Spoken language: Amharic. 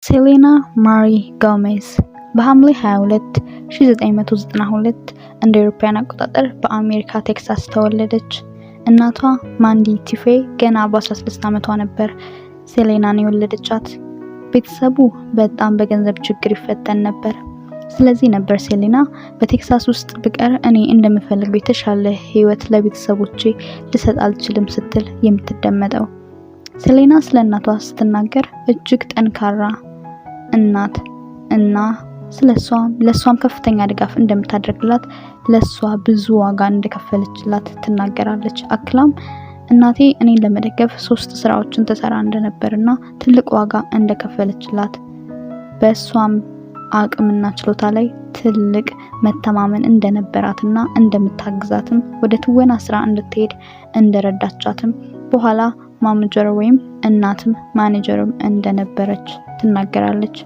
ሴሌና ማሪ ጎሜዝ በሐምሌ 22 1992 እንደ አውሮፓውያን አቆጣጠር በአሜሪካ ቴክሳስ ተወለደች። እናቷ ማንዲ ቲፌይ ገና በ16 ዓመቷ ነበር ሴሌናን የወለደቻት። ቤተሰቡ በጣም በገንዘብ ችግር ይፈተን ነበር። ስለዚህ ነበር ሴሌና በቴክሳስ ውስጥ ብቀር እኔ እንደምፈልገው የተሻለ ህይወት ለቤተሰቦቼ ልሰጥ አልችልም ስትል የምትደመጠው። ሴሌና ስለ እናቷ ስትናገር እጅግ ጠንካራ እናት እና ለሷም ከፍተኛ ድጋፍ እንደምታደርግላት ለሷ ብዙ ዋጋ እንደከፈለችላት ትናገራለች። አክላም እናቴ እኔን ለመደገፍ 3 ስራዎችን ተሰራ እንደነበርና ትልቅ ዋጋ እንደከፈለችላት በሷም አቅምና ችሎታ ላይ ትልቅ መተማመን እንደነበራትና እንደምታግዛትም ወደ ትወና ስራ እንድትሄድ እንደረዳቻትም በኋላ ማኔጀር ወይም እናትም ማኔጀርም እንደነበረች ትናገራለች።